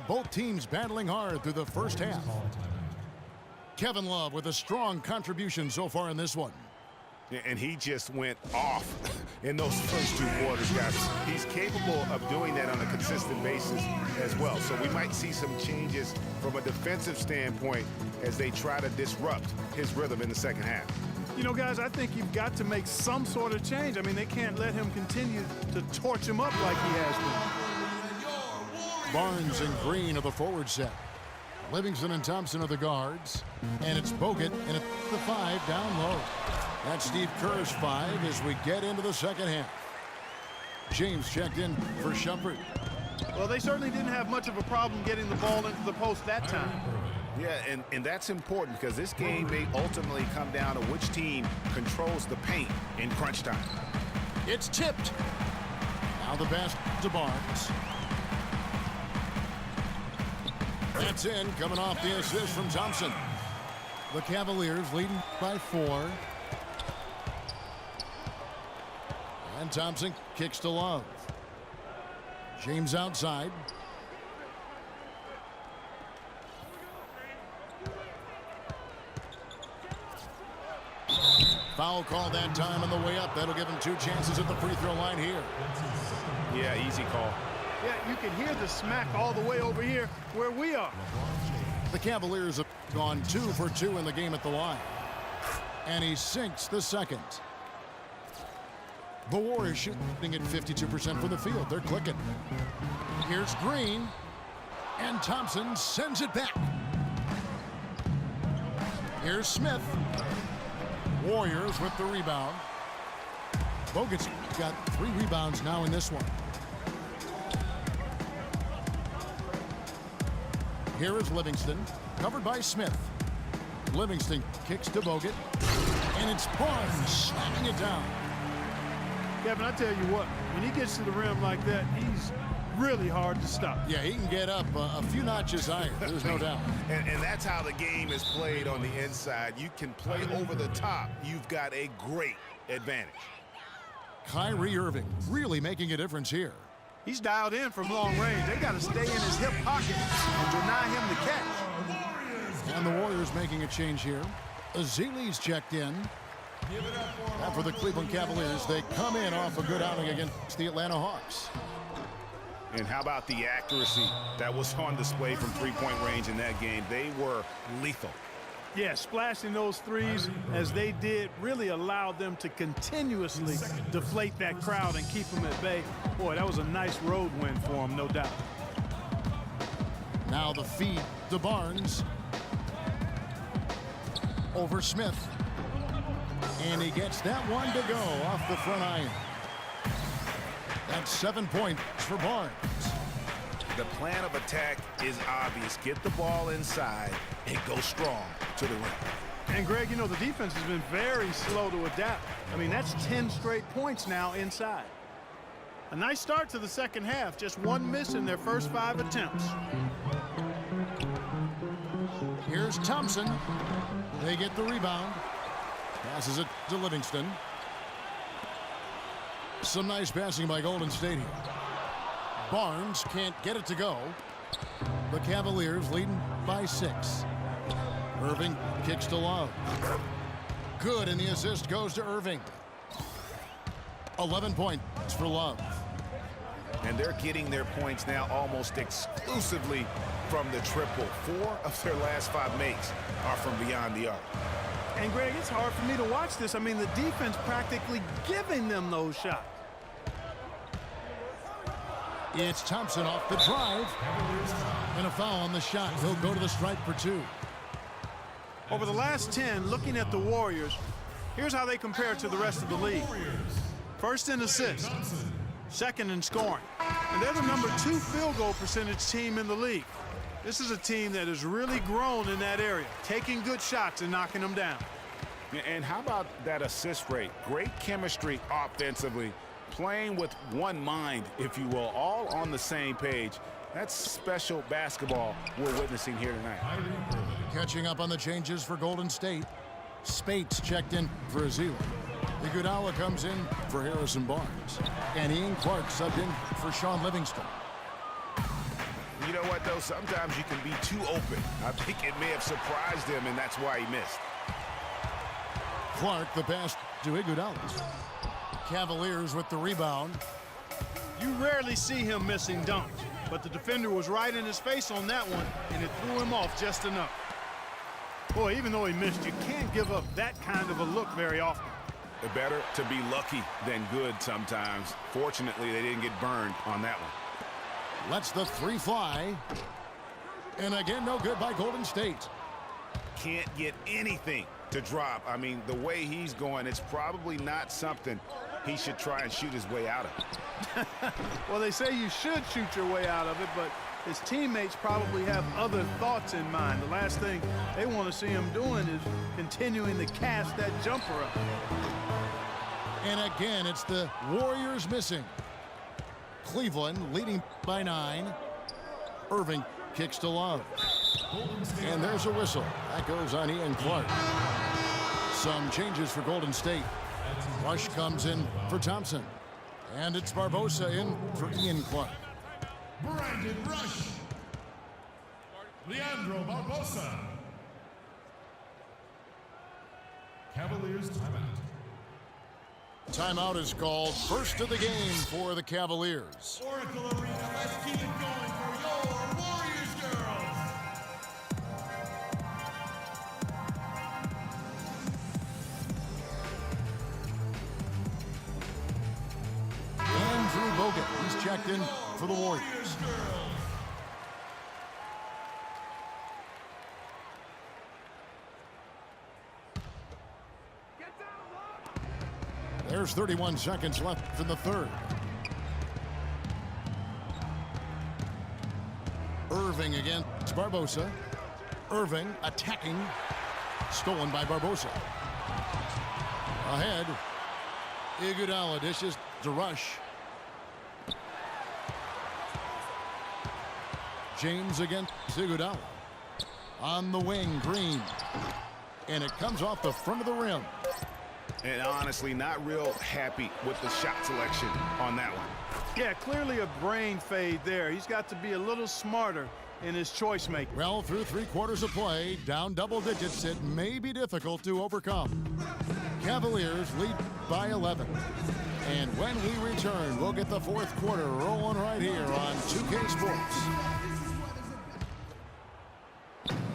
Both teams battling hard through the first half. Kevin Love with a strong contribution so far in this one. And he just went off in those first two quarters, guys. He's capable of doing that on a consistent basis as well. So we might see some changes from a defensive standpoint as they try to disrupt his rhythm in the second half. You know, guys, I think you've got to make some sort of change. I mean, they can't let him continue to torch him up like he has been. Barnes and Green are the forward set. Livingston and Thompson are the guards. And it's Bogut and it's the 5 down low. That's Steve Kerr's 5 as we get into the second half. James checked in for Shumpert. Well, they certainly didn't have much of a problem getting the ball into the post that time. Yeah, and that's important because this game may ultimately come down to which team controls the paint in crunch time. It's tipped. Now the pass to Barnes. That's in, coming off the assist from Thompson. The Cavaliers leading by 4. And Thompson kicks to Love. James outside. Foul call that time on the way up. That'll give him 2 chances at the free throw line here. Yeah, easy call. Yeah, you can hear the smack all the way over here where we are. The Cavaliers have gone 2 for 2 in the game at the line. And he sinks the second. The Warriors shooting at 52% from the field. They're clicking. Here's Green. And Thompson sends it back. Here's Smith. Warriors with the rebound. Bogut's got 3 rebounds now in this one. Here is Livingston, covered by Smith. Livingston kicks to Bogut, and it's Barnes slamming it down. Kevin, I tell you what, when he gets to the rim like that, he's really hard to stop. Yeah, he can get up a few notches higher, there's no doubt. And that's how the game is played on the inside. You can play over the top. You've got a great advantage. Kyrie Irving really making a difference here. He's dialed in from long range. They got to stay in his hip pocket and deny him the catch. And the Warriors making a change here. Ezeli's checked in. Now for the Cleveland Cavaliers, they come in off a good outing against the Atlanta Hawks. And how about the accuracy that was on display from three-point range in that game? They were lethal. Yeah, splashing those threes as they did really allowed them to continuously deflate that crowd and keep them at bay. Boy, that was a nice road win for them, no doubt. Now the feed to Barnes. Over Smith. And he gets that one to go off the front iron. That's 7 points for Barnes. The plan of attack is obvious. Get the ball inside and go strong to the rim. And Greg, you know, the defense has been very slow to adapt. I mean, that's 10 straight points now inside. A nice start to the second half. Just 1 miss in their first 5 attempts. Here's Thompson. They get the rebound. Passes it to Livingston. Some nice passing by Golden State here. Barnes can't get it to go. The Cavaliers leading by 6. Irving kicks to Love. Good, and the assist goes to Irving. 11 points for Love. And they're getting their points now almost exclusively from the triple. 4 of their last 5 makes are from beyond the arc. And Greg, it's hard for me to watch this. I mean, the defense practically giving them those shots. It's Thompson off the drive. And a foul on the shot. He'll go to the stripe for 2. Over the last 10, looking at the Warriors, here's how they compare to the rest of the league. First in assists, second in scoring. And they're the number 2 field goal percentage team in the league. This is a team that has really grown in that area, taking good shots and knocking them down. And how about that assist rate? Great chemistry offensively, playing with one mind, if you will, all on the same page. That's special basketball we're witnessing here tonight. Catching up on the changes for Golden State. Spates checked in for Ezeli. Iguodala comes in for Harrison Barnes. And Ian Clark subbed in for Sean Livingston. You know what, though? Sometimes you can be too open. I think it may have surprised him, and that's why he missed. Clark, the pass to Iguodala. Cavaliers with the rebound. You rarely see him missing dunks, but the defender was right in his face on that one, and it threw him off just enough. Boy, even though he missed, you can't give up that kind of a look very often. Better to be lucky than good sometimes. Fortunately, they didn't get burned on that one. Lets the three fly. And again, no good by Golden State. Can't get anything to drop. I mean, the way he's going, it's probably not something he should try and shoot his way out of. Well, they say you should shoot your way out of it, but his teammates probably have other thoughts in mind. The last thing they want to see him doing is continuing to cast that jumper up. And again, it's the Warriors missing. Cleveland leading by 9. Irving kicks to Love. And there's a whistle. That goes on Ian Clark. Some changes for Golden State. Rush comes in for Thompson. And it's Barbosa in for Ian Clark. Brandon Rush. Leandro Barbosa. Cavaliers timeout. Timeout is called. First of the game for the Cavaliers. Oracle Arena, let's keep it going for your Warriors girls. Andrew Bogut, he's checked in for the Warriors. There's 31 seconds left in the third. Irving against Barbosa. Irving attacking. Stolen by Barbosa. Ahead. Iguodala dishes to Rush. James against Iguodala. On the wing, Green. And it comes off the front of the rim. And honestly, not real happy with the shot selection on that one. Yeah, clearly a brain fade there. He's got to be a little smarter in his choice making. Well, through 3 quarters of play, down double digits, it may be difficult to overcome. Cavaliers lead by 11. And when we return, we'll get the fourth quarter rolling right here on 2K Sports.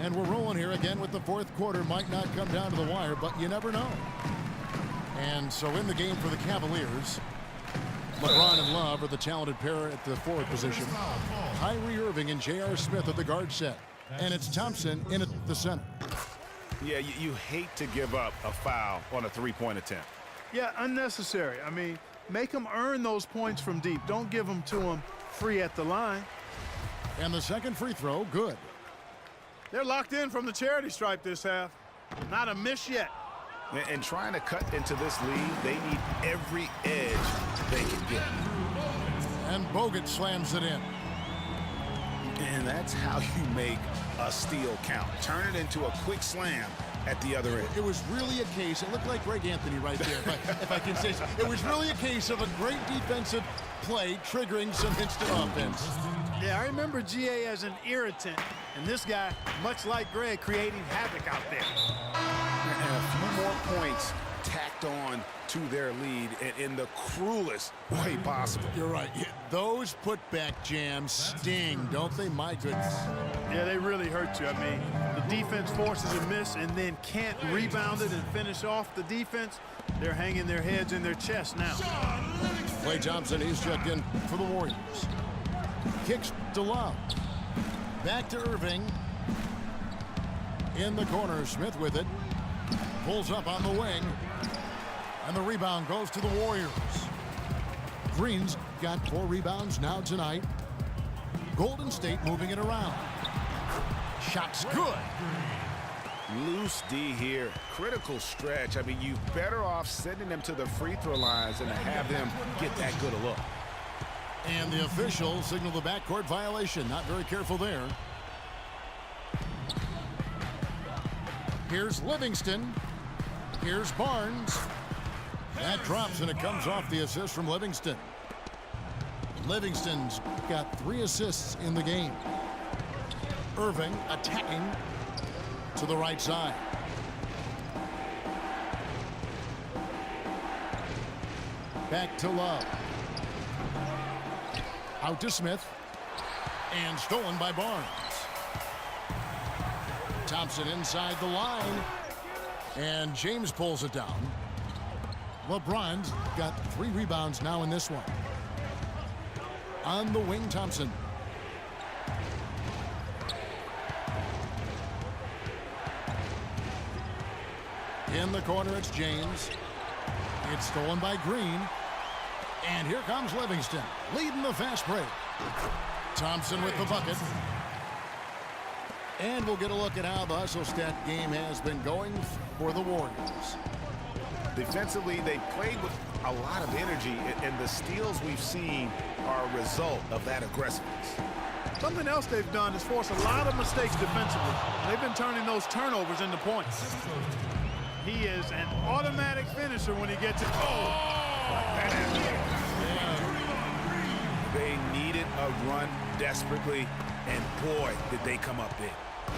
And we're rolling here again with the fourth quarter. Might not come down to the wire, but you never know. And so in the game for the Cavaliers, LeBron and Love are the talented pair at the forward position. Kyrie Irving and J.R. Smith at the guard set. And it's Thompson in at the center. Yeah, you hate to give up a foul on a three-point attempt. Yeah, unnecessary. I mean, make them earn those points from deep. Don't give them to them free at the line. And the second free throw, good. They're locked in from the charity stripe this half. Not a miss yet. And trying to cut into this lead, they need every edge they can get. And Bogut slams it in. And that's how you make a steal count. Turn it into a quick slam at the other end. It was really a case, it looked like Greg Anthony right there, if I can say so. It was really a case of a great defensive play triggering some instant offense. Yeah, I remember GA as an irritant, and this guy, much like Greg, creating havoc out there. And a few more points tacked on to their lead in the cruelest way possible. You're right. Those putback jams sting, don't they? My goodness. Yeah, they really hurt you. I mean, the defense forces a miss and then can't rebound it and finish off the defense. They're hanging their heads in their chest now. Klay Thompson, he's checked in for the Warriors. Kicks to Love. Back to Irving. In the corner, Smith with it. Pulls up on the wing. And the rebound goes to the Warriors. Green's got 4 rebounds now tonight. Golden State moving it around. Shot's good. Loose D here. Critical stretch. I mean, you're better off sending them to the free throw lines than to have them get that good a look. And the officials signal the backcourt violation. Not very careful there. Here's Livingston. Here's Barnes. That drops, and it comes off the assist from Livingston. Livingston's got 3 assists in the game. Irving attacking to the right side. Back to Love. Out to Smith. And stolen by Barnes. Thompson inside the line. And James pulls it down. LeBron's got 3 rebounds now in this one. On the wing, Thompson. In the corner, it's James. It's stolen by Green. And here comes Livingston, leading the fast break. Thompson with the bucket. And we'll get a look at how the hustle stat game has been going for the Warriors. Defensively, they played with a lot of energy, and the steals we've seen are a result of that aggressiveness. Something else they've done is force a lot of mistakes defensively. They've been turning those turnovers into points. He is an automatic finisher when he gets it. They needed a run desperately, and boy, did they come up big.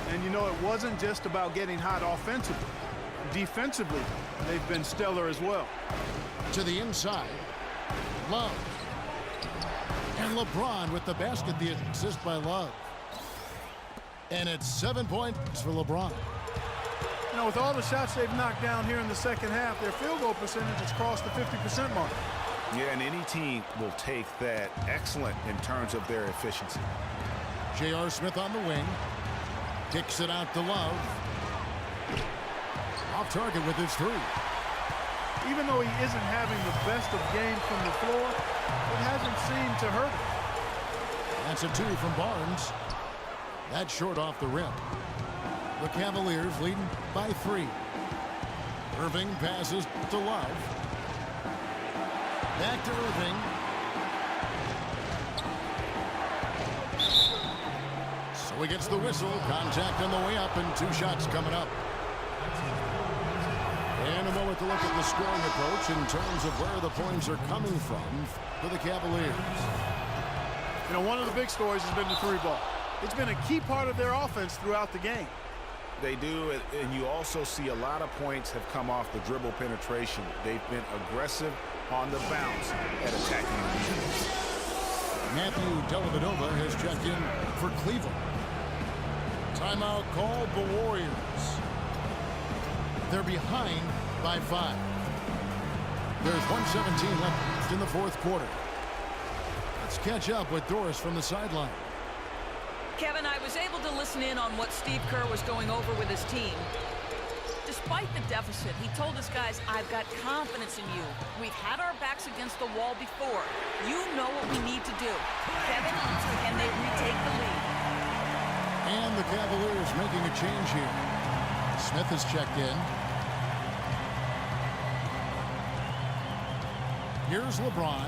And you know, it wasn't just about getting hot offensively. Defensively, they've been stellar as well. To the inside, Love. And LeBron with the basket, the assist by Love. And it's 7 points for LeBron. You know, with all the shots they've knocked down here in the second half, their field goal percentage has crossed the 50% mark. Yeah, and any team will take that excellent in terms of their efficiency. J.R. Smith on the wing. Kicks it out to Love. Off target with his 3. Even though he isn't having the best of games from the floor, it hasn't seemed to hurt him. That's a 2 from Barnes. That's short off the rim. The Cavaliers leading by 3. Irving passes to Love. Back to Irving. So he gets the whistle. Contact on the way up and 2 shots coming up. And a moment to look at the scoring approach in terms of where the points are coming from for the Cavaliers. You know, one of the big stories has been the 3 ball. It's been a key part of their offense throughout the game. They do, and you also see a lot of points have come off the dribble penetration. They've been aggressive on the bounce at attacking the defense. Matthew Dellavedova has checked in for Cleveland. Timeout called the Warriors. They're behind by 5. There's 1:17 left in the 4th quarter. Let's catch up with Doris from the sideline. Kevin, I was able to listen in on what Steve Kerr was going over with his team. Despite the deficit, he told his guys, I've got confidence in you. We've had our backs against the wall before. You know what we need to do. Kevin, can they retake the lead? And the Cavaliers making a change here. Smith has checked in. Here's LeBron.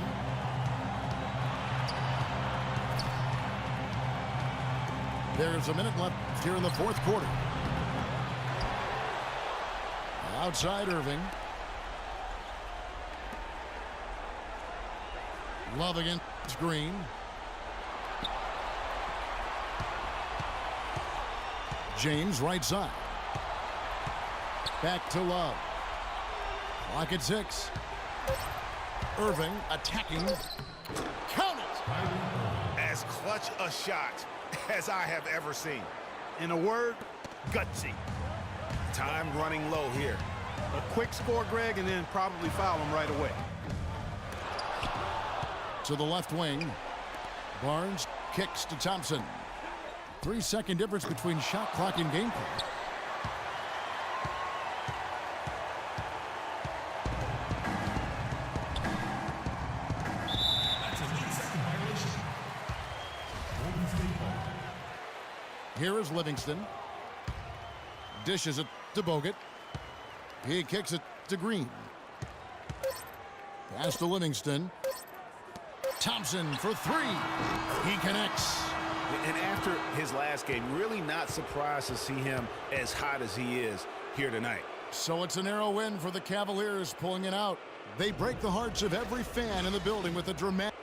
There's a minute left here in the 4th quarter. Outside Irving. Love against Green. James right side. Back to Love. Clock at 6. Irving attacking. Count it! As clutch a shot as I have ever seen. In a word, gutsy. Time running low here. A quick score, Greg, and then probably foul him right away. To the left wing. Barnes kicks to Thompson. 3-second difference between shot clock and game clock. Here is Livingston. Dishes it to Bogut. He kicks it to Green. Pass to Livingston. Thompson for 3. He connects. And after his last game, really not surprised to see him as hot as he is here tonight. So it's a narrow win for the Cavaliers pulling it out. They break the hearts of every fan in the building with a dramatic